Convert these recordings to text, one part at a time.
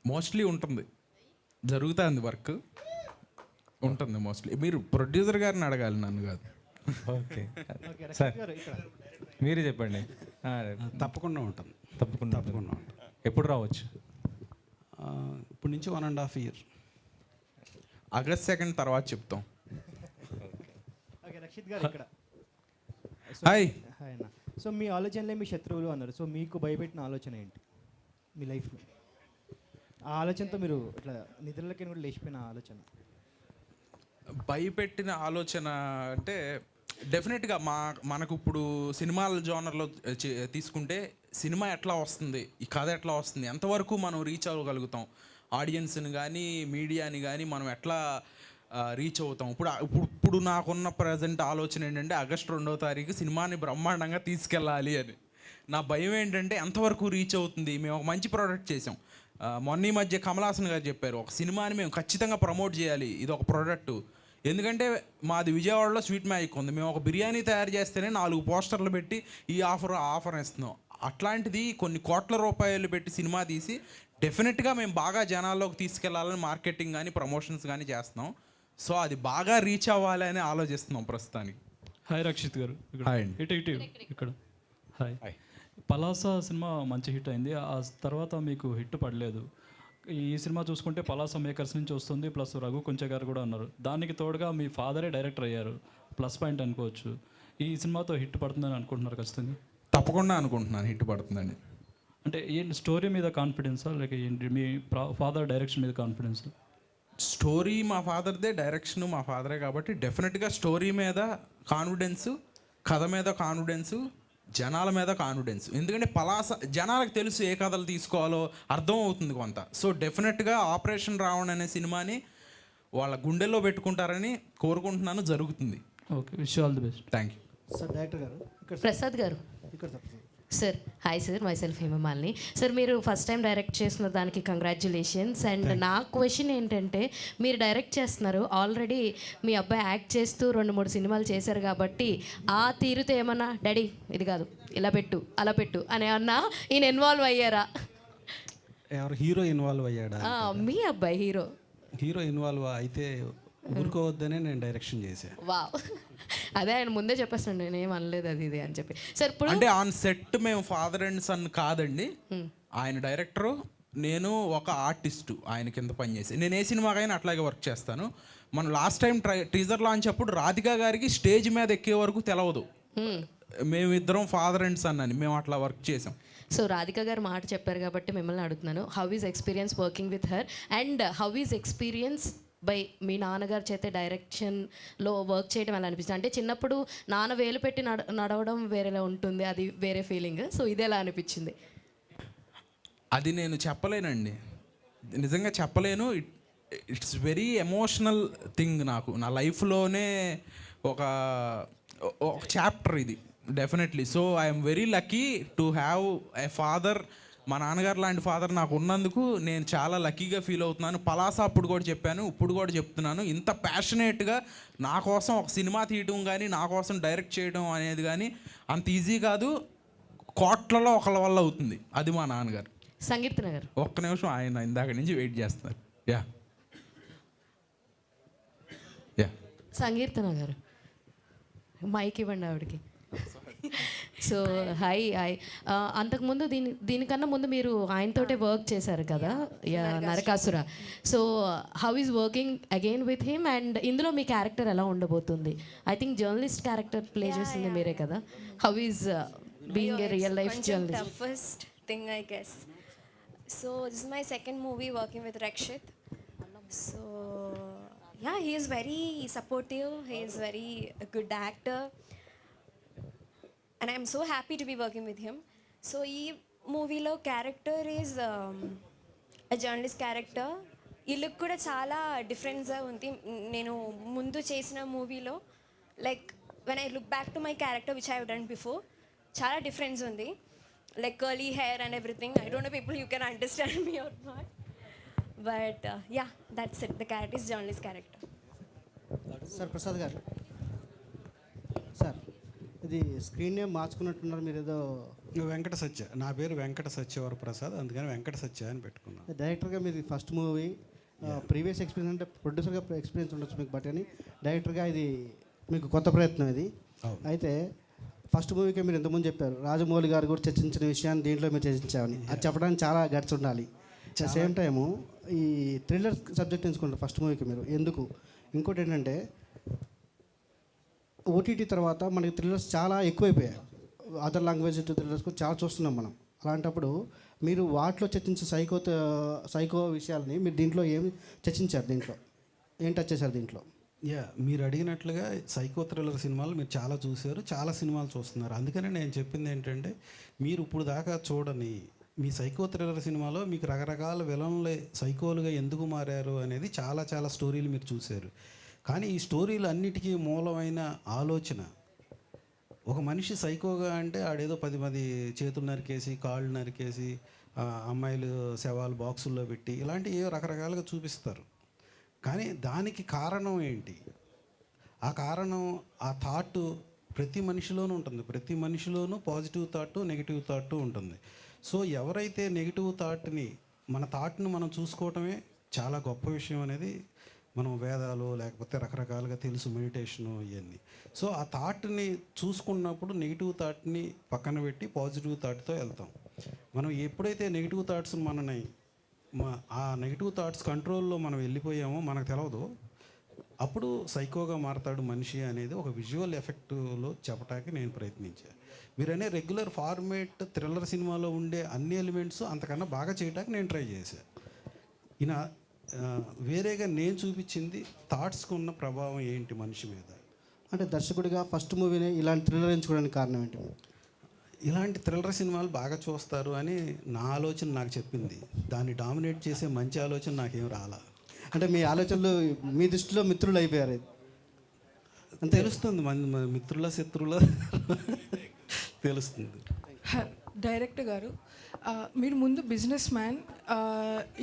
Mostly ఉంటుంది, జరుగుతుంది work ఉంటుంది మోస్ట్లీ. మీరు ప్రొడ్యూసర్ గారిని అడగాలి, నన్ను కాదు. ఓకే సార్, మీరే చెప్పండి. తప్పకుండా ఉంటుంది. తప్పకుండా ఉంటుంది. ఎప్పుడు రావచ్చు? ఇప్పటి నుంచి 1.5 years. ఆగస్ట్ 2 తర్వాత చెప్తాం. ఓకే రక్షిత్ గారు ఇక్కడ. హాయ్. హాయ్ అన్న. సో మీ ఆలోచనలే మీ శత్రువులు అన్నారు. సో మీకు భయపెట్టిన ఆలోచన ఏంటి మీ లైఫ్లో? ఆ ఆలోచనతో మీరు ఇట్లా నిద్రలకి కూడా లేచిపోయిన ఆలోచన. భయపెట్టిన ఆలోచన అంటే డెఫినెట్గా మనకు ఇప్పుడు సినిమాల జోనర్లో తీసుకుంటే సినిమా ఎట్లా వస్తుంది, ఈ కథ ఎట్లా వస్తుంది, ఎంతవరకు మనం రీచ్ అవ్వగలుగుతాం, ఆడియన్స్ని కానీ మీడియాని కానీ మనం ఎట్లా రీచ్ అవుతాం. ఇప్పుడు నాకున్న ప్రజెంట్ ఆలోచన ఏంటంటే ఆగస్ట్ 2వ తారీఖు సినిమాని బ్రహ్మాండంగా తీసుకెళ్ళాలి అని. నా భయం ఏంటంటే ఎంతవరకు రీచ్ అవుతుంది. మేము ఒక మంచి ప్రోడక్ట్ చేసాం. మొన్న ఈ మధ్య కమల్ హాసన్ గారు చెప్పారు, ఒక సినిమాని మేము ఖచ్చితంగా ప్రమోట్ చేయాలి, ఇది ఒక ప్రోడక్ట్. ఎందుకంటే మాది విజయవాడలో స్వీట్ మ్యాజిక్ ఉంది, మేము ఒక బిర్యానీ తయారు చేస్తేనే 4 పోస్టర్లు పెట్టి ఈ ఆఫర్ ఇస్తున్నాం. అట్లాంటిది కొన్ని కోట్ల రూపాయలు పెట్టి సినిమా తీసి డెఫినెట్గా మేము బాగా జనాల్లోకి తీసుకెళ్లాలని మార్కెటింగ్ కానీ ప్రమోషన్స్ కానీ చేస్తున్నాం. సో అది బాగా రీచ్ అవ్వాలి అని ఆలోచిస్తున్నాం ప్రస్తుతానికి. హాయ్ రక్షిత్ గారు. హాయ్. ఇటు ఇక్కడ. హాయ్. పలాస సినిమా మంచి హిట్ అయింది, ఆ తర్వాత మీకు హిట్ పడలేదు. ఈ సినిమా చూసుకుంటే పలాస మేకర్స్ నుంచి వస్తుంది, ప్లస్ రఘు కొంచె గారు కూడా ఉన్నారు. దానికి తోడుగా మీ ఫాదరే డైరెక్టర్ అయ్యారు, ప్లస్ పాయింట్ అనుకోవచ్చు. ఈ సినిమాతో హిట్ పడుతుందని అనుకుంటున్నారు ఖచ్చితంగా? తప్పకుండా అనుకుంటున్నాను హిట్ పడుతుందని. అంటే ఏంటి, స్టోరీ మీద కాన్ఫిడెన్సా లేక ఏంటి, మీ ఫాదర్ డైరెక్షన్ మీద కాన్ఫిడెన్స్? స్టోరీ మా ఫాదర్దే, డైరెక్షన్ మా ఫాదరే కాబట్టి డెఫినెట్గా స్టోరీ మీద కాన్ఫిడెన్స్, కథ మీద కాన్ఫిడెన్స్, జనాల మీద కాన్ఫిడెన్స్. ఎందుకంటే పలాస జనాలకు తెలుసు ఏ కథలు తీసుకోవాలో అర్థం అవుతుంది కొంత. సో డెఫినెట్గా ఆపరేషన్ రావణ్ అనే సినిమాని వాళ్ళ గుండెల్లో పెట్టుకుంటారని కోరుకుంటున్నాను, జరుగుతుంది. Okay, wish all the best. Thank you sir. Director గారు ప్రసాద్ గారు. ఇక్కడ sir. Sir hi sir, myself Hemamalini. Sir మీరు ఫస్ట్ టైం డైరెక్ట్ చేసిన దానికి కంగ్రాచ్యులేషన్స్. అండ్ నా క్వశ్చన్ ఏంటంటే, మీరు డైరెక్ట్ చేస్తున్నారు, ఆల్రెడీ మీ అబ్బాయి యాక్ట్ చేస్తూ 2-3 సినిమాలు చేశారు కాబట్టి ఆ తీరుతో ఏమన్నా డాడీ ఇది కాదు ఇలా పెట్టు అలా పెట్టు అని అన్నా ఈయన ఇన్వాల్వ్ అయ్యారా? ఎవరు హీరో ఇన్వాల్వ్ అయ్యాడా? మీ అబ్బాయి హీరో ఇన్వాల్వ్ అయితే ఊరుకోవద్దనే నేను డైరెక్షన్ చేశాను. వావ్, అదే ఆయన ముందే చెప్పేస్తాను, నేనేం అనలేదు అది ఇది అని చెప్పి. సార్ ఇప్పుడు అంటే ఆన్ సెట్ మేము ఫాదర్ అండ్ సన్ కాదండి, ఆయన డైరెక్టరు, నేను ఒక ఆర్టిస్టు ఆయన కింద పనిచేసి. నేను ఏ సినిమాకైనా అట్లాగే వర్క్ చేస్తాను. మనం లాస్ట్ టైం టీజర్ లాంచ్ అప్పుడు రాధికా గారికి స్టేజ్ మీద ఎక్కే వరకు తెలవదు మేమిద్దరం ఫాదర్ అండ్ సన్ అని, మేము అట్లా వర్క్ చేసాం. సో రాధిక గారు మాట చెప్పారు కాబట్టి మిమ్మల్ని అడుగుతున్నాను, how is experience working with her and how is experience by మీ నాన్నగారు చేతే డైరెక్షన్లో వర్క్ చేయడం ఎలా అనిపిస్తుంది? అంటే చిన్నప్పుడు నాన్న వేలు పెట్టి నడవడం వేరేలా ఉంటుంది, అది వేరే ఫీలింగ్. సో ఇది ఎలా అనిపించింది? అది నేను చెప్పలేనండి, నిజంగా చెప్పలేను. It's very emotional thing. నాకు నా లైఫ్లోనే ఒక చాప్టర్ ఇది definitely. So I'm very lucky to have a father. మా నాన్నగారు లాంటి ఫాదర్ నాకు ఉన్నందుకు నేను చాలా లక్కీగా ఫీల్ అవుతున్నాను. పలాస అప్పుడు కూడా చెప్పాను, ఇప్పుడు కూడా చెప్తున్నాను, ఇంత ప్యాషనేట్గా నా కోసం ఒక సినిమా తీయడం కానీ నా కోసం డైరెక్ట్ చేయడం అనేది కానీ అంత ఈజీ కాదు, కోట్లలో ఒకళ్ళ వల్ల అవుతుంది. అది మా నాన్నగారు. సంగీత్ నగర్ ఒక్క నిమిషం, ఆయన ఇందాక నుంచి వెయిట్ చేస్తున్నారు. Yeah yeah Sangeet Nagar mic ఇవ్వండి ఆవిడకి. So hi. అంతకుముందు దీనికన్నా ముందు మీరు ఆయనతోటే వర్క్ చేశారు కదా, Narakasura. So how is working again with him and ఇందులో మీ క్యారెక్టర్ ఎలా ఉండబోతుంది? I think journalist character play చేసింది మీరే కదా. How is being a real life journalist? First thing I guess. So this is my second movie working with Rakshit. So yeah, he is very supportive, he is very a good actor and I am so happy to be working with him. So ee movie lo character is a journalist character. Ee look kuda chaala difference ga undi nenu mundu chesina movie lo, like when I look back to my character which I have done before, chaala difference undi, like curly hair and everything. I don't know people you can understand me or not. But yeah, that's it. The character is journalist character. Sir Prasad గారు, sir ఇది screen name మార్చుకున్నట్టున్నారు మీరు, ఏదో వెంకట సత్య, నా పేరు వెంకట సత్యవర ప్రసాద్, అందుకని వెంకట సత్య అని పెట్టుకున్నాను. డైరెక్టర్గా మీది ఫస్ట్ మూవీ, ప్రీవియస్ ఎక్స్పీరియన్స్ అంటే ప్రొడ్యూసర్గా ఎక్స్పీరియన్స్ ఉండొచ్చు మీకు, బట్ అని డైరెక్టర్గా ఇది మీకు కొత్త ప్రయత్నం ఇది. అయితే ఫస్ట్ మూవీకి మీరు ఇంతకుముందు చెప్పారు రాజమౌళి గారు కూడా చర్చించిన విషయాన్ని దీంట్లో మీరు చర్చించామని, అది చెప్పడానికి చాలా గట్స్ ఉండాలి. అట్ ద సేమ్ టైము ఈ థ్రిల్లర్ సబ్జెక్ట్ ఎంచుకుంటారు ఫస్ట్ మూవీకి మీరు, ఎందుకు? ఇంకోటి ఏంటంటే ఓటీటీ తర్వాత మనకి థ్రిల్లర్స్ చాలా ఎక్కువైపోయాయి, అదర్ లాంగ్వేజ్ థ్రిల్లర్స్ కూడా చాలా చూస్తున్నాం మనం. అలాంటప్పుడు మీరు వాటిలో చర్చించే సైకో విషయాలని మీరు దీంట్లో ఏమి చర్చించారు, దీంట్లో ఏం టచ్ చేశారు దీంట్లో? మీరు అడిగినట్లుగా సైకో థ్రిల్లర్ సినిమాలు మీరు చాలా చూశారు, చాలా సినిమాలు చూస్తున్నారు. అందుకనే నేను చెప్పింది ఏంటంటే మీరు ఇప్పుడు దాకా చూడని మీ సైకో థ్రిల్లర్ సినిమాలో మీకు రకరకాల విలన్లు సైకోలుగా ఎందుకు మారారు అనేది చాలా చాలా స్టోరీలు మీరు చూశారు. కానీ ఈ స్టోరీలు అన్నిటికీ మూలమైన ఆలోచన, ఒక మనిషి సైకోగా అంటే ఆడేదో 10 మంది చేతులు నరికేసి కాళ్ళు నరికేసి అమ్మాయిలు శవాలు బాక్సుల్లో పెట్టి ఇలాంటి ఏవో రకరకాలుగా చూపిస్తారు. కానీ దానికి కారణం ఏంటి? ఆ కారణం ఆ థాట్ ప్రతి మనిషిలోనూ ఉంటుంది. ప్రతి మనిషిలోనూ పాజిటివ్ థాట్, నెగిటివ్ థాట్ ఉంటుంది. సో ఎవరైతే నెగిటివ్ థాట్ని, మన థాట్ని మనం చూసుకోవటమే చాలా గొప్ప విషయం అనేది మనం వేదాలు లేకపోతే రకరకాలుగా తెలుసు, మెడిటేషను ఇవన్నీ. సో ఆ థాట్ని చూసుకున్నప్పుడు నెగిటివ్ థాట్ని పక్కన పెట్టి పాజిటివ్ థాట్తో వెళ్తాం. మనం ఎప్పుడైతే నెగిటివ్ థాట్స్ మనని ఆ నెగిటివ్ థాట్స్ కంట్రోల్లో మనం వెళ్ళిపోయామో మనకు తెలవదు, అప్పుడు సైకోగా మారతాడు మనిషి అనేది ఒక విజువల్ ఎఫెక్ట్లో చెప్పడానికి నేను ప్రయత్నించాను. మీరనే రెగ్యులర్ ఫార్మేట్ థ్రిల్లర్ సినిమాలో ఉండే అన్ని ఎలిమెంట్స్ అంతకన్నా బాగా చేయడానికి నేను ట్రై చేశాను. ఈయన వేరేగా నేను చూపించింది థాట్స్కి ఉన్న ప్రభావం ఏంటి మనిషి మీద. అంటే దర్శకుడిగా ఫస్ట్ మూవీని ఇలాంటి థ్రిల్లర్ ఎంచుకోవడానికి కారణం ఏంటి? ఇలాంటి థ్రిల్లర్ సినిమాలు బాగా చూస్తారు అని నా ఆలోచన నాకు చెప్పింది. దాన్ని డామినేట్ చేసే మంచి ఆలోచన నాకేం రాలా. అంటే మీ ఆలోచనలు మీ దృష్టిలో మిత్రులు అయిపోయారు అని తెలుస్తుంది, మన మిత్రుల శత్రువుల తెలుస్తుంది. డైరెక్టర్ గారు, మీరు ముందు బిజినెస్ మ్యాన్,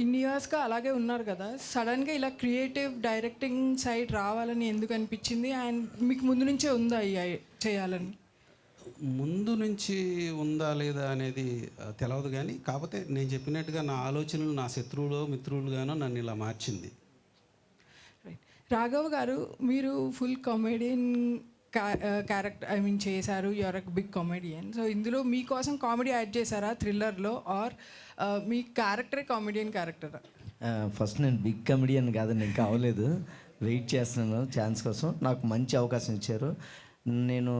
ఇన్ని ఇయర్స్గా అలాగే ఉన్నారు కదా, సడన్గా ఇలా క్రియేటివ్ డైరెక్టింగ్ సైడ్ రావాలని ఎందుకు అనిపించింది? అండ్ మీకు ముందు నుంచే ఉందా చేయాలని? ముందు నుంచి ఉందా లేదా అనేది తెలియదు, కానీ కాకపోతే నేను చెప్పినట్టుగా నా ఆలోచనలు నా శత్రువులు మిత్రులుగానో నన్ను ఇలా మార్చింది. రాఘవ్ గారు, మీరు ఫుల్ కామెడియన్ క్యారెక్టర్ చేశారు, యూఆర్ బిగ్ కామెడియన్. సో ఇందులో మీకోసం కామెడీ యాడ్ చేశారా థ్రిల్లర్లో, ఆర్ మీ క్యారెక్టరే కామెడియన్ క్యారెక్టరా? ఫస్ట్ నేను బిగ్ కామెడియన్ కాదండి, ఇంకా అవ్వలేదు, వెయిట్ చేస్తున్నాను ఛాన్స్ కోసం. నాకు మంచి అవకాశం ఇచ్చారు, నేను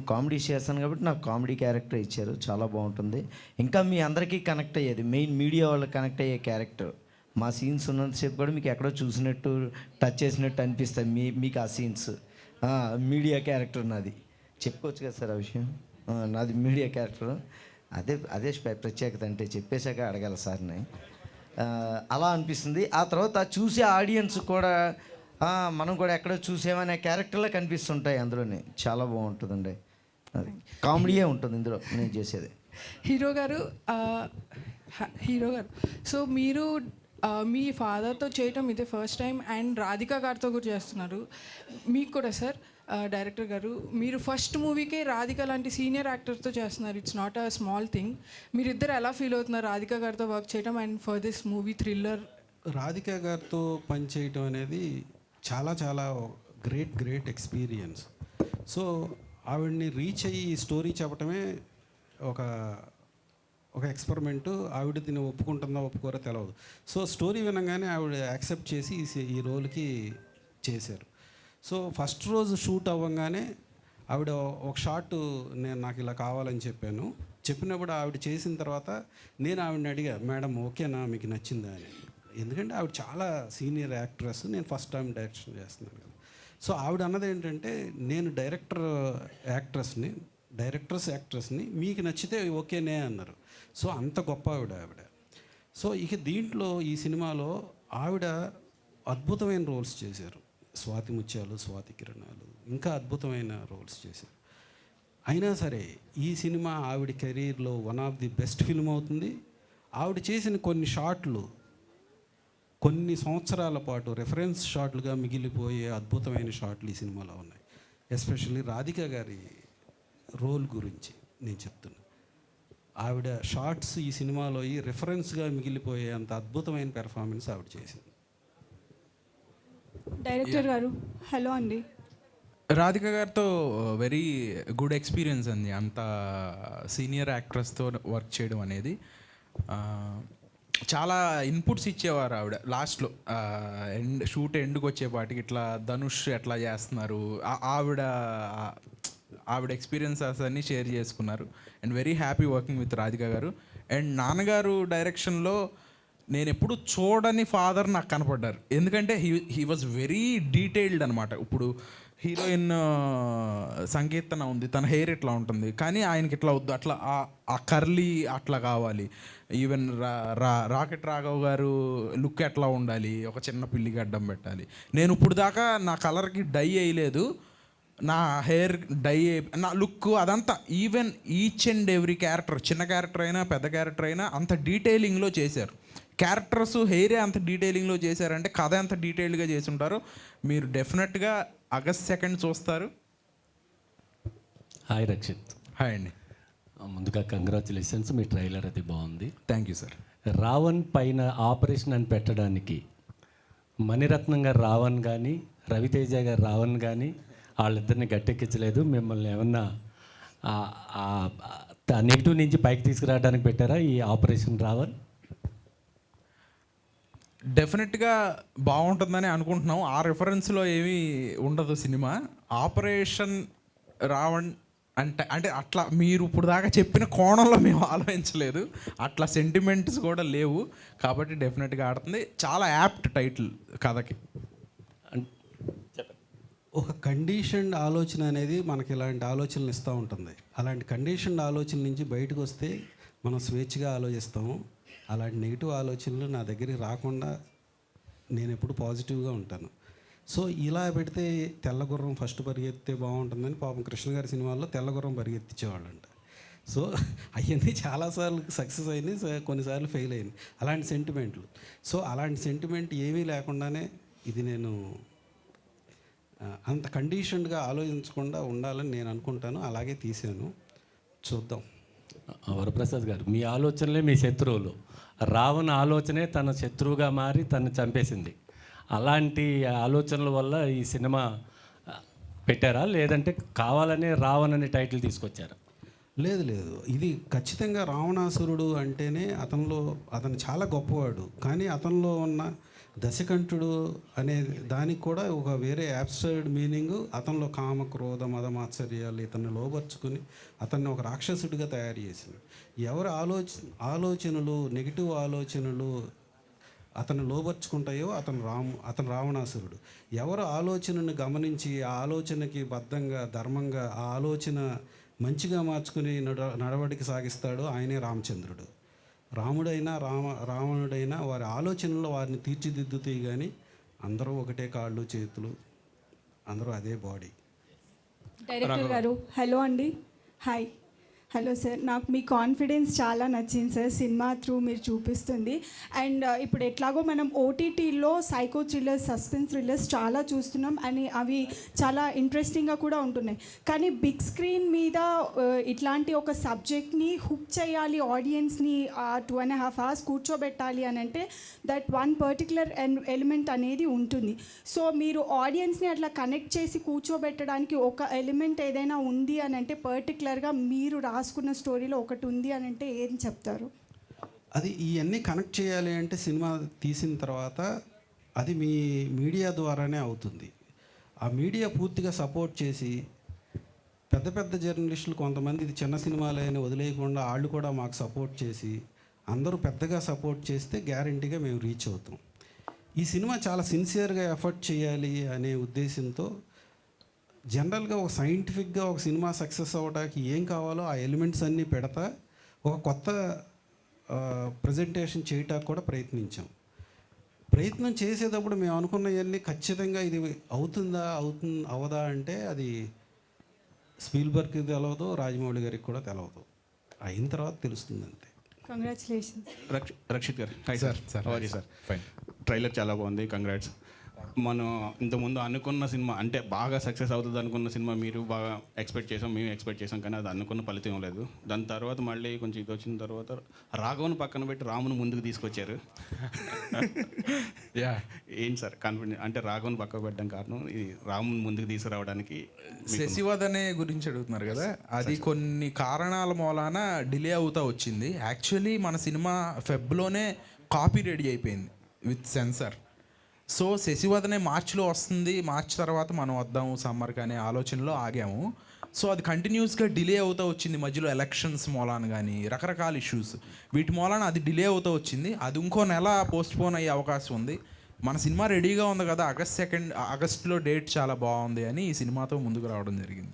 కామెడీ చేస్తాను కాబట్టి నాకు కామెడీ క్యారెక్టర్ ఇచ్చారు, చాలా బాగుంటుంది. ఇంకా మీ అందరికీ కనెక్ట్ అయ్యేది, మెయిన్ మీడియా వాళ్ళకి కనెక్ట్ అయ్యే క్యారెక్టర్. మా సీన్స్ ఉన్నంతసేపు కూడా మీకు ఎక్కడో చూసినట్టు టచ్ చేసినట్టు అనిపిస్తాయి మీకు ఆ సీన్స్. మీడియా క్యారెక్టర్ నాది, చెప్పుకోవచ్చు కదా సార్ ఆ విషయం? నాది మీడియా క్యారెక్టర్, అదే ప్రత్యేకత. అంటే చెప్పేశాక అడగాలి సార్ని, అలా అనిపిస్తుంది. ఆ తర్వాత చూసే ఆడియన్స్ కూడా మనం కూడా ఎక్కడో చూసేమనే క్యారెక్టర్లో కనిపిస్తుంటాయి అందులోనే, చాలా బాగుంటుందండి. అది కామెడీయే ఉంటుంది ఇందులో నేను చేసేది. హీరో గారు, సో మీరు మీ ఫాదర్తో చేయటం ఇదే ఫస్ట్ టైం, అండ్ రాధికా గారితో కూడా చేస్తున్నారు. మీకు కూడా సార్, డైరెక్టర్ గారు, మీరు ఫస్ట్ మూవీకే రాధిక లాంటి సీనియర్ యాక్టర్తో చేస్తున్నారు, it's not a small thing. మీరిద్దరు ఎలా ఫీల్ అవుతున్నారు రాధిక గారితో వర్క్ చేయడం, and for this movie thriller? Radhika గారితో పనిచేయటం అనేది చాలా చాలా గ్రేట్ ఎక్స్పీరియన్స్. సో ఆవిడ్ని రీచ్ అయ్యి ఈ స్టోరీ చెప్పటమే ఒక ఎక్స్పెరిమెంటు. ఆవిడ దీన్ని ఒప్పుకుంటుందా ఒప్పుకోరా తెలియదు. సో స్టోరీ వినగానే ఆవిడ యాక్సెప్ట్ చేసి ఈ రోల్కి చేశారు. సో ఫస్ట్ రోజు షూట్ అవ్వగానే ఆవిడ ఒక షాట్ నాకు ఇలా కావాలని చెప్పినప్పుడు ఆవిడ చేసిన తర్వాత నేను ఆవిడని అడిగా, మేడం ఓకేనా, మీకు నచ్చిందా అని. ఎందుకంటే ఆవిడ చాలా సీనియర్ యాక్ట్రెస్, నేను ఫస్ట్ టైం డైరెక్షన్ చేస్తున్నాను కదా. సో ఆవిడ అన్నది ఏంటంటే, నేను డైరెక్టర్స్ యాక్ట్రెస్ని మీకు నచ్చితే ఓకేనే అన్నారు. సో అంత గొప్ప ఆవిడ. సో ఇక దీంట్లో ఈ సినిమాలో ఆవిడ అద్భుతమైన రోల్స్ చేశారు. స్వాతి ముత్యాలు, స్వాతి కిరణాలు, ఇంకా అద్భుతమైన రోల్స్ చేశారు. అయినా సరే ఈ సినిమా ఆవిడ కెరీర్లో one of the best film అవుతుంది. ఆవిడ చేసిన కొన్ని షాట్లు కొన్ని సంవత్సరాల పాటు రెఫరెన్స్ షాట్లుగా మిగిలిపోయే అద్భుతమైన షాట్లు ఈ సినిమాలో ఉన్నాయి. ఎస్పెషల్లీ రాధిక గారి రోల్ గురించి నేను చెప్తున్నా. ఆవిడ షార్ట్స్ ఈ సినిమాలో ఈ రిఫరెన్స్గా మిగిలిపోయే అంత అద్భుతమైన పెర్ఫార్మెన్స్ ఆవిడ చేసింది. డైరెక్టర్ గారు హలో అండి. రాధిక గారితో వెరీ గుడ్ ఎక్స్పీరియన్స్ అండి, అంత సీనియర్ యాక్ట్రెస్తో వర్క్ చేయడం అనేది. చాలా ఇన్పుట్స్ ఇచ్చేవారు ఆవిడ లాస్ట్లో, షూట్ ఎండ్కి వచ్చేపాటికి ఇట్లా ధనుష్ ఎట్లా చేస్తున్నారు, ఆవిడ ఎక్స్పీరియన్సెస్ అన్నీ షేర్ చేసుకున్నారు. And very happy working with Radhika గారు. అండ్ నాన్నగారు డైరెక్షన్లో నేను ఎప్పుడు చూడని ఫాదర్ నాకు కనపడ్డారు. ఎందుకంటే హీ వాజ్ వెరీ డీటెయిల్డ్ అనమాట. ఇప్పుడు హీరోయిన్ సంకీర్తన ఉంది, తన హెయిర్ ఇట్లా ఉంటుంది, కానీ ఆయనకి ఇట్లా వద్దు, అట్లా ఆ కర్లీ అట్లా కావాలి. ఈవెన్ రాకెట్ రాఘవ్ గారు లుక్ ఎట్లా ఉండాలి, ఒక చిన్న పిల్లికి అడ్డం పెట్టాలి. నేను ఇప్పుడు దాకా నా కలర్కి డై వేయలేదు, నా హెయిర్ డై నా లుక్ అదంతా even each and every character, చిన్న క్యారెక్టర్ అయినా పెద్ద క్యారెక్టర్ అయినా అంత డీటెయిలింగ్లో చేశారు. క్యారెక్టర్స్ హెయిరే అంత డీటెయిలింగ్లో చేశారంటే కథ ఎంత డీటెయిల్డ్గా చేసి ఉంటారో మీరు డెఫినెట్గా ఆగస్ట్ 2 చూస్తారు. హాయ్ రక్షిత్. హాయ్ అండి. ముందుగా కంగ్రాచులేషన్స్, మీ ట్రైలర్ అది బాగుంది. Thank you sir. రావణ్ పైన ఆపరేషన్ అని పెట్టడానికి మణిరత్నం గారు రావణ్ కానీ, రవితేజ గారు రావణ్ కానీ వాళ్ళిద్దరిని గట్టెక్కించలేదు. మిమ్మల్ని ఏమన్నా నెగిటివ్ నుంచి పైకి తీసుకురావడానికి పెట్టారా ఈ ఆపరేషన్ రావణ్? డెఫినెట్గా బాగుంటుందని అనుకుంటున్నాం. ఆ రిఫరెన్స్లో ఏమీ ఉండదు సినిమా. ఆపరేషన్ రావణ్ అంటే అట్లా మీరు ఇప్పుడు దాకా చెప్పిన కోణంలో మేము ఆలోచించలేదు, అట్లా సెంటిమెంట్స్ కూడా లేవు. కాబట్టి డెఫినెట్గా ఆడుతుంది. చాలా యాప్ట్ టైటిల్ కథకి. ఒక కండిషన్డ్ ఆలోచన అనేది మనకి ఇలాంటి ఆలోచనలు ఇస్తూ ఉంటుంది. అలాంటి కండిషన్డ్ ఆలోచన నుంచి బయటకు వస్తే మనం స్వేచ్ఛగా ఆలోచిస్తాము. అలాంటి నెగిటివ్ ఆలోచనలు నా దగ్గరికి రాకుండా నేను ఎప్పుడు పాజిటివ్గా ఉంటాను. సో ఇలా పెడితే తెల్లగుర్రం ఫస్ట్ పరిగెత్తితే బాగుంటుందని పాపం కృష్ణ గారి సినిమాల్లో తెల్లగుర్రం పరిగెత్తించేవాళ్ళంట. సో అవన్నీ చాలాసార్లు సక్సెస్ అయింది, కొన్నిసార్లు ఫెయిల్ అయింది అలాంటి సెంటిమెంట్లు. సో అలాంటి సెంటిమెంట్ ఏమీ లేకుండానే ఇది నేను అంత కండిషన్డ్గా ఆలోచించకుండా ఉండాలని నేను అనుకుంటాను. అలాగే తీశాను, చూద్దాం. వరప్రసాద్ గారు, మీ ఆలోచనలే మీ శత్రువులు. రావణ ఆలోచనే తన శత్రువుగా మారి తను చంపేసింది. అలాంటి ఆలోచనల వల్ల ఈ సినిమా పెట్టారా, లేదంటే కావాలనే రావణ్ అనే టైటిల్ తీసుకొచ్చారా? లేదు, ఇది ఖచ్చితంగా రావణాసురుడు అంటేనే అతను చాలా గొప్పవాడు, కానీ అతనిలో ఉన్న దశకంఠుడు అనే దానికి కూడా ఒక వేరే యాబ్సర్డ్ మీనింగ్. అతనిలో కామ క్రోధ మద మాత్సర్యాలు ఇతన్ని లోబర్చుకుని అతన్ని ఒక రాక్షసుడిగా తయారు చేసింది. ఎవరి ఆలోచనలు నెగిటివ్ ఆలోచనలు అతను లోబర్చుకుంటాయో అతను రావణాసురుడు. ఎవరు ఆలోచనను గమనించి ఆ ఆలోచనకి బద్ధంగా ధర్మంగా ఆ ఆలోచన మంచిగా మార్చుకుని నడవడికి సాగిస్తాడో ఆయనే రామచంద్రుడు. రాముడైనా రావణుడైనా వారి ఆలోచనలో వారిని తీర్చిదిద్దుతాయి, కానీ అందరూ ఒకటే కాళ్ళు చేతులు, అందరూ అదే బాడీ. డైరెక్టర్ గారు హలో అండి. హాయ్. హలో సార్, నాకు మీ కాన్ఫిడెన్స్ చాలా నచ్చింది సార్, సినిమా త్రూ మీరు చూపిస్తుంది. అండ్ ఇప్పుడు ఎట్లాగో మనం ఓటీటీలో సైకో థ్రిల్లర్స్, సస్పెన్స్ థ్రిల్లర్స్ చాలా చూస్తున్నాం అండ్ అవి చాలా ఇంట్రెస్టింగ్గా కూడా ఉంటున్నాయి. కానీ బిగ్ స్క్రీన్ మీద ఇట్లాంటి ఒక సబ్జెక్ట్ని హుక్ చేయాలి, ఆడియన్స్ని 2.5 hours కూర్చోబెట్టాలి అని అంటే దట్ వన్ పర్టికులర్ ఎలిమెంట్ అనేది ఉంటుంది. సో మీరు ఆడియన్స్ని అట్లా కనెక్ట్ చేసి కూర్చోబెట్టడానికి ఒక ఎలిమెంట్ ఏదైనా ఉంది అని అంటే పర్టికులర్గా మీరు రాసుకున్న స్టోరీలో ఒకటి ఉంది అని అంటే ఏం చెప్తారు? అది ఇవన్నీ కనెక్ట్ చేయాలి అంటే సినిమా తీసిన తర్వాత అది మీ మీడియా ద్వారానే అవుతుంది. ఆ మీడియా పూర్తిగా సపోర్ట్ చేసి పెద్ద పెద్ద జర్నలిస్టులు కొంతమంది ఇది చిన్న సినిమాలే అని వదిలేయకుండా వాళ్ళు కూడా మాకు సపోర్ట్ చేసి అందరూ పెద్దగా సపోర్ట్ చేస్తే గ్యారంటీగా మేము రీచ్ అవుతాం. ఈ సినిమా చాలా సిన్సియర్గా ఎఫర్ట్ చేయాలి అనే ఉద్దేశంతో జనరల్గా ఒక సైంటిఫిక్గా ఒక సినిమా సక్సెస్ అవ్వడానికి ఏం కావాలో ఆ ఎలిమెంట్స్ అన్నీ పెడతా ఒక కొత్త ప్రజెంటేషన్ చేయటానికి కూడా ప్రయత్నం చేసేటప్పుడు మేము అనుకున్నవన్నీ ఖచ్చితంగా ఇది అవదా అంటే అది స్పీల్బర్గ్కి తెలవదు, రాజమౌళి గారికి కూడా తెలవదు. అయిన తర్వాత తెలుస్తుంది అంతే. కంగ్రాచులేషన్స్. రక్షిత్ గారు hi sir. Sir fine. Trailer చాలా బాగుంది, కంగ్రాట్స్. మనం ఇంతకుముందు అనుకున్న సినిమా అంటే బాగా సక్సెస్ అవుతుంది అనుకున్న సినిమా మీరు బాగా ఎక్స్పెక్ట్ చేసాం, మేము ఎక్స్పెక్ట్ చేసాం, కానీ అది అనుకున్న ఫలితం లేదు. దాని తర్వాత మళ్ళీ కొంచెం ఇది వచ్చిన తర్వాత రాఘవన్ పక్కన పెట్టి రామును ముందుకు తీసుకొచ్చారు. ఏంటి సార్ కాన్ఫిడెన్స్ అంటే రాఘవన్ పక్కకు పెట్టడం కారణం ఈ రాముని ముందుకు తీసుకురావడానికి? శశివదనే గురించి అడుగుతున్నారు కదా, అది కొన్ని కారణాల మూలాన డిలే అవుతా వచ్చింది. యాక్చువల్లీ మన సినిమా ఫెబ్లోనే కాపీ రెడీ అయిపోయింది విత్ సెన్సర్. సో శశివదనే మార్చిలో వస్తుంది, మార్చ్ తర్వాత మనం వద్దాము సమ్మర్కి అనే ఆలోచనలో ఆగాము. సో అది కంటిన్యూస్గా డిలే అవుతూ వచ్చింది. మధ్యలో ఎలక్షన్స్ మూలాన కానీ రకరకాల ఇష్యూస్, వీటి మూలాన అది డిలే అవుతూ వచ్చింది. అది ఇంకో నెల పోస్ట్పోన్ అయ్యే అవకాశం ఉంది. మన సినిమా రెడీగా ఉంది కదా, ఆగస్టులో డేట్ చాలా బాగుంది అని ఈ సినిమాతో ముందుకు రావడం జరిగింది.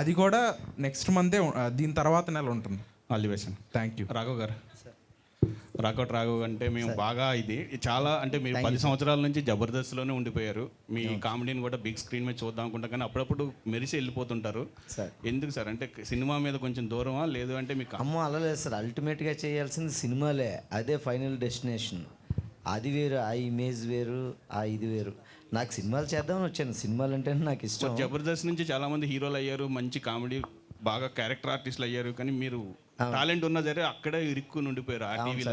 అది కూడా నెక్స్ట్ మంతే, దీని తర్వాత నెల ఉంటుంది. అల్లివేషన్. Thank you. రాఘవ్ గారు, రాఘవ్ అంటే మేము బాగా ఇది చాలా అంటే మీరు 10 సంవత్సరాల నుంచి జబర్దస్త్లోనే ఉండిపోయారు. మీ కామెడీని కూడా బిగ్ స్క్రీన్ మీద చూద్దాం అనుకుంటాం, కానీ అప్పుడప్పుడు మెరిసి వెళ్ళిపోతుంటారు. ఎందుకు సార్? అంటే సినిమా మీద కొంచెం దూరమా, లేదు అంటే మీకు? అమ్మో అలా లేదు సార్, అల్టిమేట్గా చేయాల్సింది సినిమాలే, అదే ఫైనల్ డెస్టినేషన్. అది వేరు, ఆ ఇమేజ్ వేరు, ఆ ఇది వేరు. నాకు సినిమాలు చేద్దామని వచ్చాను, సినిమాలు అంటే నాకు ఇష్టం. జబర్దస్త్ నుంచి చాలామంది హీరోలు అయ్యారు, మంచి కామెడీ బాగా క్యారెక్టర్ ఆర్టిస్టులు అయ్యారు, కానీ మీరు టాలెంట్ ఉన్నా సరే అక్కడే ఇరుక్కుని ఉండిపోయారు.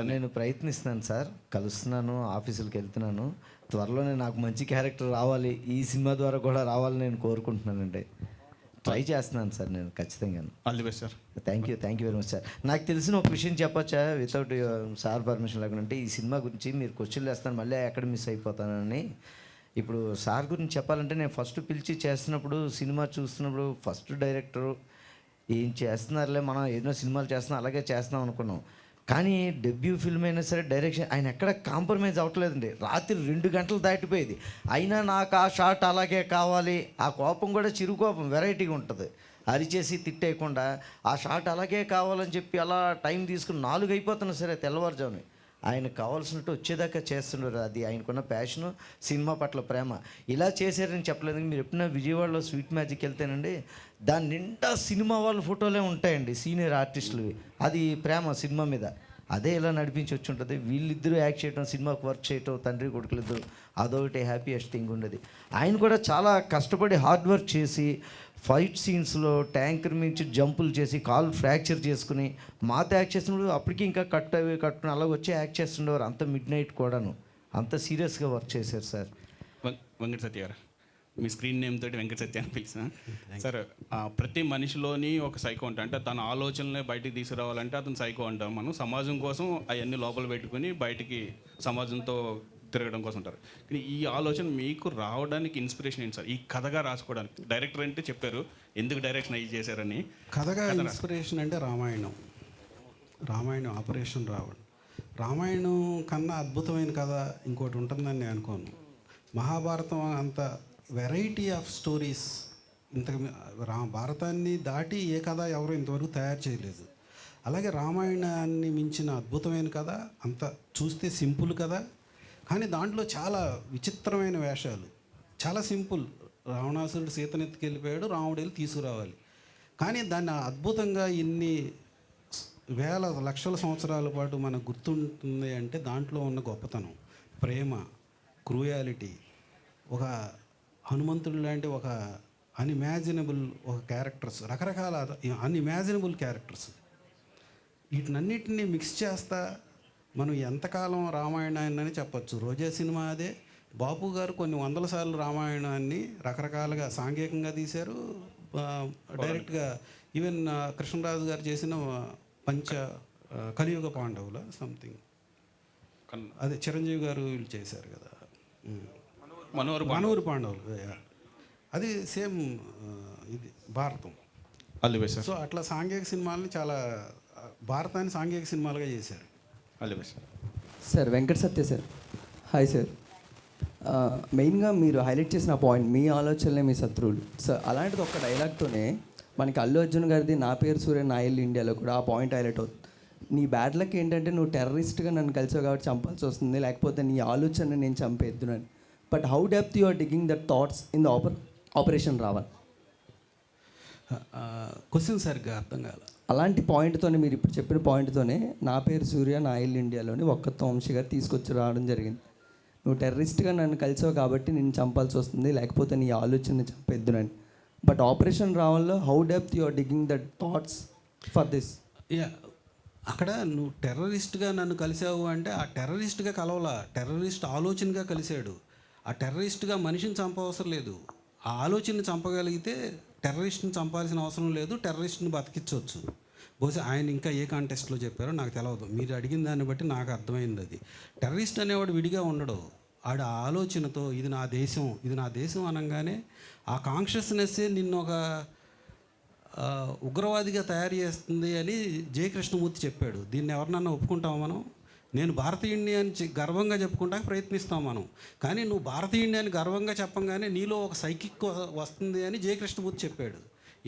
నేను ప్రయత్నిస్తున్నాను సార్, కలుస్తున్నాను, ఆఫీసులకు వెళ్తున్నాను. త్వరలోనే నాకు మంచి క్యారెక్టర్ రావాలి, ఈ సినిమా ద్వారా కూడా రావాలని నేను కోరుకుంటున్నానండి. ట్రై చేస్తున్నాను సార్ నేను ఖచ్చితంగా. All the best sir. Thank you very much sir. నాకు తెలిసిన ఒక విషయం చెప్పచ్చా వితౌట్ సార్ పర్మిషన్ లేకుండా? అంటే ఈ సినిమా గురించి మీరు క్వశ్చన్లు వేస్తాను, మళ్ళీ ఎక్కడ మిస్ అయిపోతానని. ఇప్పుడు సార్ గురించి చెప్పాలంటే, నేను ఫస్ట్ పిలిచి చేస్తున్నప్పుడు, సినిమా చూస్తున్నప్పుడు ఫస్ట్ డైరెక్టరు ఏం చేస్తున్నారులే, మనం ఏదో సినిమాలు చేస్తున్నాం అలాగే చేస్తున్నాం అనుకున్నాం. కానీ డెబ్యూ ఫిల్మ్ అయినా సరే డైరెక్షన్ ఆయన ఎక్కడ కాంప్రమైజ్ అవ్వట్లేదండి. రాత్రి 2 గంటలు దాటిపోయేది, అయినా నాకు ఆ షాట్ అలాగే కావాలి. ఆ కోపం కూడా చిరు కోపం, వెరైటీగా ఉంటుంది. అరిచేసి తిట్టేయకుండా ఆ షాట్ అలాగే కావాలని చెప్పి అలా టైం తీసుకుని 4 అయిపోతున్నా సరే తెల్లవారుజామున ఆయనకు కావాల్సినట్టు వచ్చేదాకా చేస్తున్నారు. అది ఆయనకున్న ప్యాషను, సినిమా పట్ల ప్రేమ. ఇలా చేశారని చెప్పలేదు. మీరు ఎప్పుడైనా విజయవాడలో స్వీట్ మ్యాజిక్ వెళ్తేనండి, దాని నిండా సినిమా వాళ్ళ ఫోటోలే ఉంటాయండి, సీనియర్ ఆర్టిస్టులు. అది ప్రేమ సినిమా మీద. అదే ఇలా నడిపించి వచ్చి ఉంటుంది. వీళ్ళిద్దరూ యాక్ట్ చేయడం, సినిమాకు వర్క్ చేయటం, తండ్రి కొడుకులిద్దరు, అదొకటి హ్యాపీయెస్ట్ థింగ్ ఉండేది. ఆయన కూడా చాలా కష్టపడి హార్డ్ వర్క్ చేసి ఫైట్ సీన్స్లో ట్యాంకర్ నుంచి జంపులు చేసి కాలు ఫ్రాక్చర్ చేసుకుని మాతో యాక్ట్ చేసినప్పుడు అప్పటికి ఇంకా కట్టుకుని అలా వచ్చి యాక్ట్ చేస్తుండేవారు. అంత మిడ్ నైట్ కూడాను అంత సీరియస్గా వర్క్ చేశారు సార్. వెంకట సత్య గారు, మీ స్క్రీన్ నేమ్ తోటి వెంకట సత్య అని పిలిచిన సార్. ప్రతి మనిషిలోని ఒక సైకో ఉంటాయి, అంటే తన ఆలోచనలే బయటికి తీసుకురావాలంటే అతను సైకో అంటాం. మనం సమాజం కోసం అవన్నీ లోపల పెట్టుకుని బయటికి సమాజంతో తిరగడం కోసం ఉంటారు. కానీ ఈ ఆలోచన మీకు రావడానికి ఇన్స్పిరేషన్ ఏంటి సార్? ఈ కథగా రాసుకోవడానికి డైరెక్టర్ అంటే చెప్పారు, ఎందుకు డైరెక్షన్ అయ్యి చేశారని. కథగా ఇన్స్పిరేషన్ అంటే రామాయణం ఆపరేషన్ రామాయణం కన్నా అద్భుతమైన కథ ఇంకోటి ఉంటుందని నేను అనుకోను. మహాభారతం అంత వెరైటీ ఆఫ్ స్టోరీస్ భారతాన్ని దాటి ఏ కథ ఎవరు ఇంతవరకు తయారు చేయలేదు. అలాగే రామాయణాన్ని మించిన అద్భుతమైన కథ, అంత చూస్తే సింపుల్ కథ, కానీ దాంట్లో చాలా విచిత్రమైన వేషాలు. చాలా సింపుల్, రావణాసురుడు సీతను ఎత్తుకెళ్ళిపోయాడు, రాముడు వెళ్ళి తీసుకురావాలి. కానీ దాన్ని అద్భుతంగా ఇన్ని వేల లక్షల సంవత్సరాల పాటు మనకు గుర్తుంటుంది అంటే దాంట్లో ఉన్న గొప్పతనం, ప్రేమ, క్రూయాలిటీ, ఒక హనుమంతుడు లాంటి ఒక అన్ఇమాజినబుల్ ఒక క్యారెక్టర్స్, రకరకాల అన్ఇమాజినబుల్ క్యారెక్టర్స్, వీటినన్నిటిని మిక్స్ చేస్తా మనం ఎంతకాలం రామాయణాన్ని చెప్పచ్చు. రోజా సినిమా అదే. బాపు గారు కొన్ని 100 సార్లు రామాయణాన్ని రకరకాలుగా సాంఘికంగా తీశారు, డైరెక్ట్గా. ఈవెన్ కృష్ణరాజు గారు చేసిన కలియుగ పాండవుల సంథింగ్, అదే చిరంజీవి గారు వీళ్ళు చేశారు కదా, మనూరు పాండవులు, అది సేమ్ ఇది భారతం. సో అట్లా సాంఘిక సినిమాలని చాలా, భారతాన్ని సాంఘిక సినిమాలుగా చేశారు. Sir Venkata Satya sir, hi sir. మెయిన్గా మీరు హైలైట్ చేసిన పాయింట్, మీ ఆలోచనలే మీ శత్రువులు సార్. అలాంటిది ఒక డైలాగ్తోనే మనకి అల్లు అర్జున్ గారిది నా పేరు సూర్య నా ఇల్లు ఇండియాలో కూడా ఆ పాయింట్ హైలైట్ అవుతుంది. నీ బ్యాడ్ లక్ ఏంటంటే నువ్వు టెర్రరిస్ట్గా నన్ను కలిసావు కాబట్టి చంపాల్సి వస్తుంది, లేకపోతే నీ ఆలోచన నేను చంపేద్దునని. But how depth you are digging that thoughts in the operation రావాలి? క్వశ్చన్ సరిగ్గా అర్థం కాదు. అలాంటి పాయింట్తోనే, మీరు ఇప్పుడు చెప్పిన పాయింట్తోనే నా పేరు సూర్య నా ఇల్లు ఇండియాలోని ఒక్క వంశీ గారు తీసుకొచ్చి రావడం జరిగింది. నువ్వు టెర్రరిస్ట్గా నన్ను కలిసావు కాబట్టి నేను చంపాల్సి వస్తుంది, లేకపోతే నీ ఆలోచన చంపేద్దునని. బట్ ఆపరేషన్ రావణ్లో how depth you are digging that thoughts for this? Yeah, అక్కడ నువ్వు టెర్రరిస్ట్గా నన్ను కలిసావు అంటే ఆ టెర్రరిస్ట్గా కలవలా, టెర్రరిస్ట్ ఆలోచనగా కలిశాడు. ఆ టెర్రరిస్ట్గా మనిషిని చంపవసరం లేదు, ఆ ఆలోచనని చంపగలిగితే టెర్రరిస్ట్ని చంపాల్సిన అవసరం లేదు, టెర్రరిస్ట్ని బతికించవచ్చు. బహుశా ఆయన ఇంకా ఏ కాంటెస్ట్లో చెప్పారో నాకు తెలియదు, మీరు అడిగిన దాన్ని బట్టి నాకు అర్థమైంది. అది టెర్రరిస్ట్ అనేవాడు విడిగా ఉండడు, ఆడు ఆ ఆలోచనతో ఇది నా దేశం, ఇది నా దేశం అనగానే ఆ కాన్షియస్నెస్సే నిన్ను ఒక ఉగ్రవాదిగా తయారు చేస్తుంది అని జయకృష్ణమూర్తి చెప్పాడు. దీన్ని ఎవరినన్నా ఒప్పుకుంటాం మనం? నేను భారతీయుడిని అని గర్వంగా చెప్పుకుంటానికి ప్రయత్నిస్తాం మనం, కానీ నువ్వు భారతీయుడిని అని గర్వంగా చెప్పంగానే నీలో ఒక సైకిక్ వస్తుంది అని జయకృష్ణమూర్తి చెప్పాడు.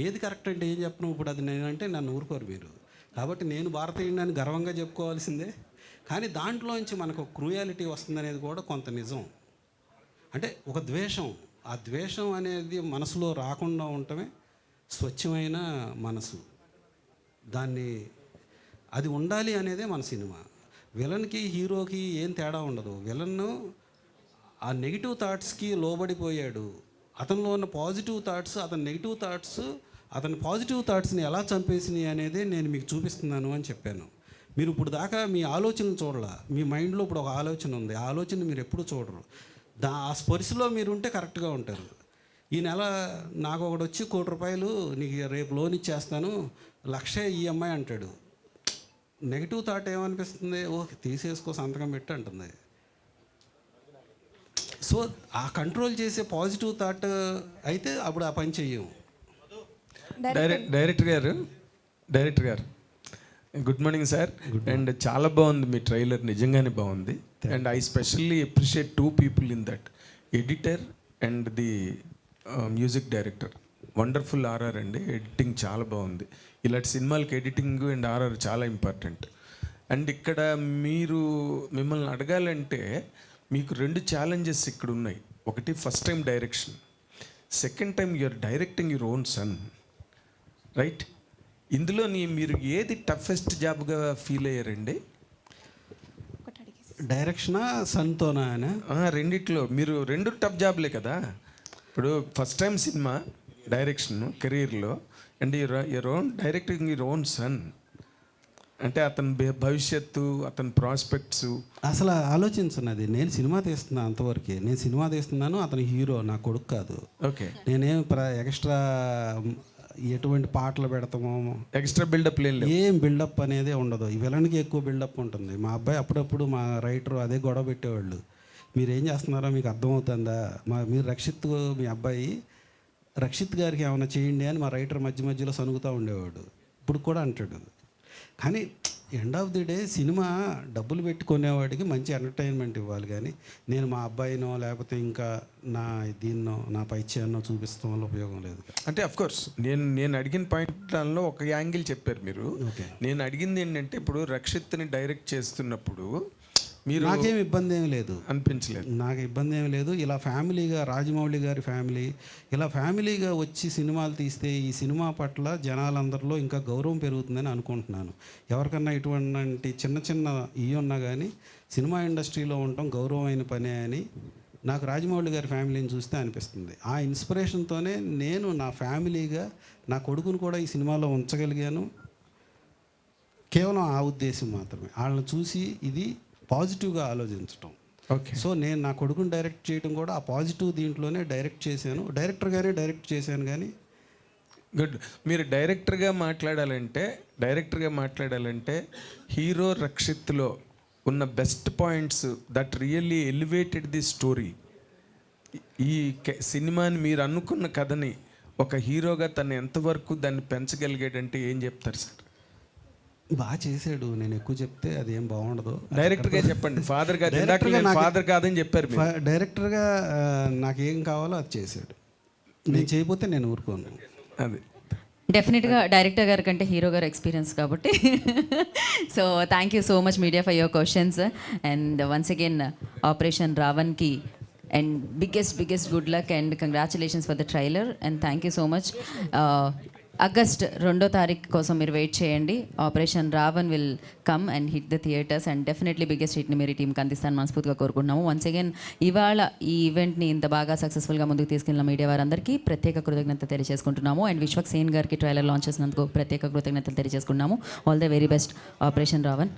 ఏది కరెక్ట్ అంటే ఏం చెప్పను ఇప్పుడు, అది నేనంటే నన్ను ఊరుకోరు మీరు. కాబట్టి నేను భారతీయుడిని అని గర్వంగా చెప్పుకోవాల్సిందే, కానీ దాంట్లోంచి మనకు క్రూయాలిటీ వస్తుందనేది కూడా కొంత నిజం. అంటే ఒక ద్వేషం, ఆ ద్వేషం అనేది మనసులో రాకుండా ఉండటమే స్వచ్ఛమైన మనసు. దాన్ని అది ఉండాలి అనేదే మన సినిమా. విలన్కి హీరోకి ఏం తేడా ఉండదు. విలన్ను ఆ నెగిటివ్ థాట్స్కి లోబడిపోయాడు, అతనిలో ఉన్న పాజిటివ్ థాట్స్, అతని నెగిటివ్ థాట్స్ అతని పాజిటివ్ థాట్స్ని ఎలా చంపేసినాయి అనేది నేను మీకు చూపిస్తున్నాను అని చెప్పాను. మీరు ఇప్పుడు దాకా మీ ఆలోచనలు చూడాల, మీ మైండ్లో ఇప్పుడు ఒక ఆలోచన ఉంది, ఆ ఆలోచన మీరు ఎప్పుడు చూడరు. ఆ స్పర్శలో మీరు ఉంటే కరెక్ట్గా ఉంటారు. ఈ నెల నాకు ఒకటి వచ్చి ₹1,00,00,000 నీకు రేపు లోన్ ఇచ్చేస్తాను, 1,00,000 ఈఎంఐ అంటాడు. నెగిటివ్ థాట్ ఏమనిపిస్తుంది? ఓకే తీసేసుకో సంతకం పెట్టి అంటుంది. సో ఆ కంట్రోల్ చేసే పాజిటివ్ థాట్ అయితే అప్పుడు ఆ పని చెయ్యం. డైరెక్టర్ గారు గుడ్ మార్నింగ్ సార్. అండ్ చాలా బాగుంది మీ ట్రైలర్, నిజంగానే బాగుంది. And I specially appreciate 2 people in that, editor and the music director. Wonderful RR అండి, ఎడిటింగ్ చాలా బాగుంది. ఇలాంటి సినిమాలకి ఎడిటింగ్ అండ్ ఆర్ఆర్ చాలా ఇంపార్టెంట్. అండ్ ఇక్కడ మిమ్మల్ని అడగాలంటే మీకు 2 ఛాలెంజెస్ ఇక్కడ ఉన్నాయి. ఒకటి first time direction, second time you're directing your own son, right? ఇందులో మీరు ఏది టఫెస్ట్ జాబ్గా ఫీల్ అయ్యారండి? డైరెక్షనా సన్తోనా? రెండిట్లో మీరు 2 టఫ్ జాబ్లే కదా. ఇప్పుడు ఫస్ట్ టైం సినిమా డైరెక్షన్ కెరీర్లో, and your own directing your own sun అంటే అతని భవిష్యత్తు, అతని ప్రాస్పెక్ట్స్ అసలు ఆలోచించున్నది. నేను సినిమా తీస్తున్నాను అంతవరకే, నేను సినిమా తీస్తున్నాను, అతని హీరో నా కొడుకు కాదు. ఓకే, నేనేం ఎక్స్ట్రా ఎటువంటి పాటలు పెడతామో, ఎక్స్ట్రా బిల్డప్ లేదు, ఏం బిల్డప్ అనేది ఉండదు. ఈ విలన్కి ఎక్కువ బిల్డప్ ఉంటుంది. మా అబ్బాయి అప్పుడప్పుడు మా రైటర్ అదే గొడవ పెట్టేవాళ్ళు, మీరు ఏం చేస్తున్నారో మీకు అర్థమవుతుందా, మీరు మీ అబ్బాయి రక్షిత్ గారికి ఏమైనా చేయండి అని మా రైటర్ మధ్య మధ్యలో సనుగుతూ ఉండేవాడు. ఇప్పుడు కూడా అంటాడు. కానీ end of the day cinema డబ్బులు పెట్టి కొనేవాడికి మంచి ఎంటర్టైన్మెంట్ ఇవ్వాలి, కానీ నేను మా అబ్బాయినో లేకపోతే ఇంకా దీన్నో నా పైచ్యాన్నో చూపిస్తాం వల్ల ఉపయోగం లేదు. అంటే అఫ్కోర్స్ నేను అడిగిన పాయింట్లలో ఒక యాంగిల్ చెప్పారు మీరు. నేను అడిగింది ఏంటంటే, ఇప్పుడు రక్షిత్ని డైరెక్ట్ చేస్తున్నప్పుడు మీరు నాకేం ఇబ్బంది ఏమి లేదు అనిపించలేదు, నాకు ఇబ్బంది ఏమి లేదు. ఇలా ఫ్యామిలీగా రాజమౌళి గారి ఫ్యామిలీ ఇలా ఫ్యామిలీగా వచ్చి సినిమాలు తీస్తే ఈ సినిమా పట్ల జనాలందరిలో ఇంకా గౌరవం పెరుగుతుందని అనుకుంటున్నాను. ఎవరికన్నా ఇటువంటి చిన్న చిన్న ఉన్నా కానీ సినిమా ఇండస్ట్రీలో ఉండటం గౌరవమైన పనే అని నాకు రాజమౌళి గారి ఫ్యామిలీని చూస్తే అనిపిస్తుంది. ఆ ఇన్స్పిరేషన్తోనే నేను నా ఫ్యామిలీగా నా కొడుకును కూడా ఈ సినిమాలో ఉంచగలిగాను. కేవలం ఆ ఉద్దేశం మాత్రమే, వాళ్ళని చూసి ఇది పాజిటివ్గా ఆలోచించటం. ఓకే, సో నేను నా కొడుకుని డైరెక్ట్ చేయడం కూడా ఆ పాజిటివ్ దీంట్లోనే డైరెక్ట్ చేశాను, డైరెక్టర్గానే డైరెక్ట్ చేశాను. కానీ గుడ్. మీరు డైరెక్టర్గా మాట్లాడాలంటే హీరో రక్షిత్లో ఉన్న best points that really elevated the story, ఈ సినిమాని మీరు అనుకున్న కథని ఒక హీరోగా తను ఎంతవరకు దాన్ని పెంచగలిగాడంటే ఏం చెప్తారు సార్? బాగా చేశాడు, నేను ఎక్కువ చెప్తే అది ఏం బాగుండదు. డైరెక్టర్గా చెప్పండి. ఫాదర్ కాదని చెప్పారు. డైరెక్టర్గా నాకేం కావాలో అది చేశాడు, నేను చేయకపోతే నేను ఊరుకోను. అది డెఫినెట్గా డైరెక్టర్ గారి కంటే హీరో గారు ఎక్స్పీరియన్స్ కాబట్టి. So thank you so much media for your questions and once again operation రావణ్కి and biggest good luck and congratulations for the trailer and thank you so much. August 2వ తారీఖు కోసం మీరు wait చేయండి. Operation Ravan will come and hit the theatres and definitely biggest హిట్ని మీరు ఈ టీంకి అందిస్తాను మనస్ఫూర్తిగా కోరుకుంటున్నాము. వన్స్ అగైన్ ఇవాళ ఈ ఈవెంట్ని ఇంత బాగా సక్సెస్ఫుల్గా ముందుకు తీసుకెళ్ళిన మీడియా వారందరికీ ప్రత్యేక కృతజ్ఞతలు తెలియజేసుకుంటున్నాము. అండ్ విశ్వక్ సేన్ గారికి ట్రైలర్ లాంచ్ చేసినందుకు ప్రత్యేక కృతజ్ఞతలు తెలియజేసుకుంటున్నాము. All the very best operation Raavan.